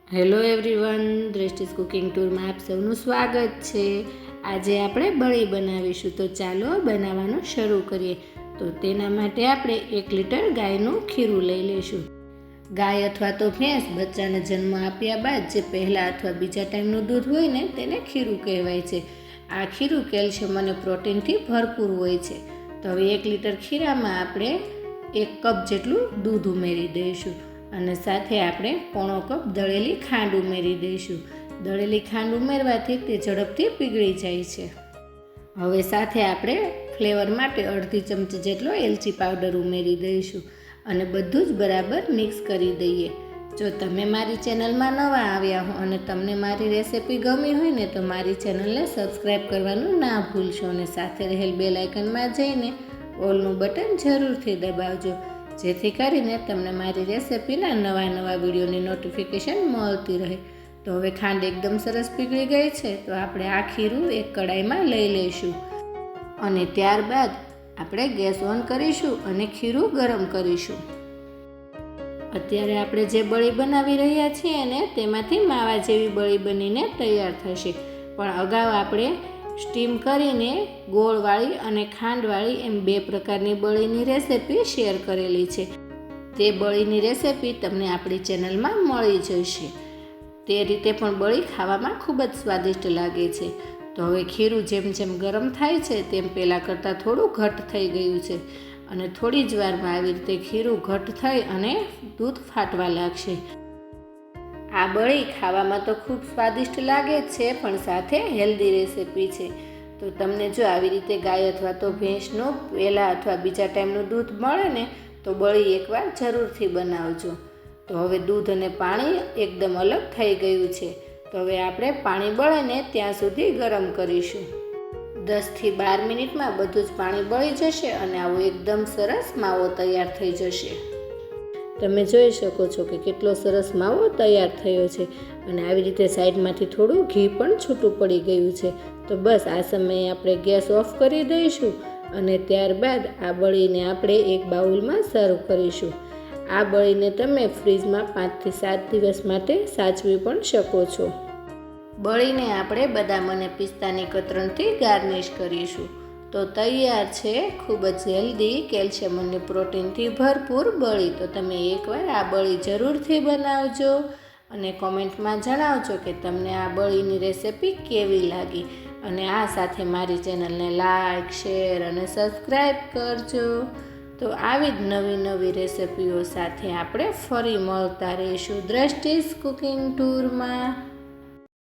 Hello everyone, દ્રષ્ટિસ cooking ટૂરમાં આપ સૌનું સ્વાગત છે। આજે આપણે બળી બનાવીશું, તો ચાલો બનાવવાનું શરૂ કરીએ। તો તેના માટે આપણે 1 લીટર ગાયનું ખીરું લઈ લઈશું। ગાય અથવા તો ભેંસ બચ્ચાને જન્મ આપ્યા બાદ જે પહેલાં અથવા બીજા ટાઈમનું દૂધ હોય ને તેને ખીરું કહેવાય છે। આ ખીરું કેલ્શિયમ અને પ્રોટીનથી ભરપૂર હોય છે। તો હવે 1 લીટર ખીરામાં આપણે 1 કપ જેટલું દૂધ ઉમેરી દઈશું અને સાથે આપણે પોણો કપ દળેલી ખાંડ ઉમેરી દઈશું। દળેલી ખાંડ ઉમેરવાથી તે ઝડપથી પીગળી જાય છે। હવે સાથે આપણે ફ્લેવર માટે અડધી ચમચી જેટલો એલચી પાવડર ઉમેરી દઈશું અને બધું જ બરાબર મિક્સ કરી દઈએ। જો તમે મારી ચેનલમાં નવા આવ્યા હો અને તમને મારી રેસિપી ગમી હોય ને તો મારી ચેનલને સબસ્ક્રાઈબ કરવાનું ના ભૂલશો અને સાથે રહેલ બેલ આઇકનમાં જઈને ઓલનું બટન જરૂરથી દબાવજો, જેથી કરીને તમને મારી રેસિપીના નવા વિડીયોની નોટિફિકેશન મળતી રહે। તો હવે ખાંડ એકદમ સરસ પીગળી ગઈ છે, તો આપણે આ ખીરું એક કડાઈમાં લઈ લઈશું અને ત્યારબાદ આપણે ગેસ ઓન કરીશું અને ખીરું ગરમ કરીશું। અત્યારે આપણે જે બળી બનાવી રહ્યા છીએ ને તેમાંથી માવા જેવી બળી બનીને તૈયાર થશે, પણ અગાઉ આપણે સ્ટીમ કરીને ગોળવાળી અને ખાંડવાળી એમ 2 પ્રકારની બળીની રેસિપી શેર કરેલી છે। તે બળીની રેસિપી તમને આપણી ચેનલમાં મળી જશે। તે રીતે પણ બળી ખાવામાં ખૂબ જ સ્વાદિષ્ટ લાગે છે। તો હવે ખીરું જેમ જેમ ગરમ થાય છે તેમ પહેલાં કરતાં થોડું ઘટ થઈ ગયું છે અને થોડી જ વારમાં આવી રીતે ખીરું ઘટ થઈ અને દૂધ ફાટવા લાગશે। આ બળી ખાવામાં તો ખૂબ સ્વાદિષ્ટ લાગે છે, પણ સાથે હેલ્ધી રેસિપી છે। તો તમને જો આવી રીતે ગાય અથવા તો ભેંસનું પહેલાં અથવા બીજા ટાઈમનું દૂધ મળે ને તો બળી એકવાર જરૂરથી બનાવજો। તો હવે દૂધ અને પાણી એકદમ અલગ થઈ ગયું છે, તો હવે આપણે પાણી બળે ને ત્યાં સુધી ગરમ કરીશું। 10 થી 12 મિનિટમાં બધું જ પાણી બળી જશે અને આવો એકદમ સરસ માવો તૈયાર થઈ જશે। તમે જોઈ શકો છો કે કેટલો સરસ માવો તૈયાર થયો છે અને આવી રીતે સાઈડમાંથી થોડું ઘી પણ છૂટું પડી ગયું છે। તો બસ આ સમયે આપણે ગેસ ઓફ કરી દઈશું અને ત્યારબાદ આ બળીને આપણે એક બાઉલમાં સર્વ કરીશું। આ બળીને તમે ફ્રીજમાં 5 થી 7 દિવસ માટે સાચવી પણ શકો છો। બળીને આપણે બદામ અને પિસ્તાની કતરણથી ગાર્નિશ કરીશું। તો તૈયાર છે ખૂબ જ હેલ્ધી, કેલ્શિયમ અને પ્રોટીનથી ભરપૂર બળી। તો તમે એકવાર આ બળી જરૂરથી બનાવજો અને કોમેન્ટમાં જણાવજો કે તમને આ બળીની રેસિપી કેવી લાગી અને આ સાથે મારી ચેનલને લાઈક, શેર અને સબસ્ક્રાઈબ કરજો। તો આવી જ નવી રેસિપીઓ સાથે આપણે ફરી મળતા રહીશું દ્રષ્ટિસ કુકિંગ ટૂરમાં।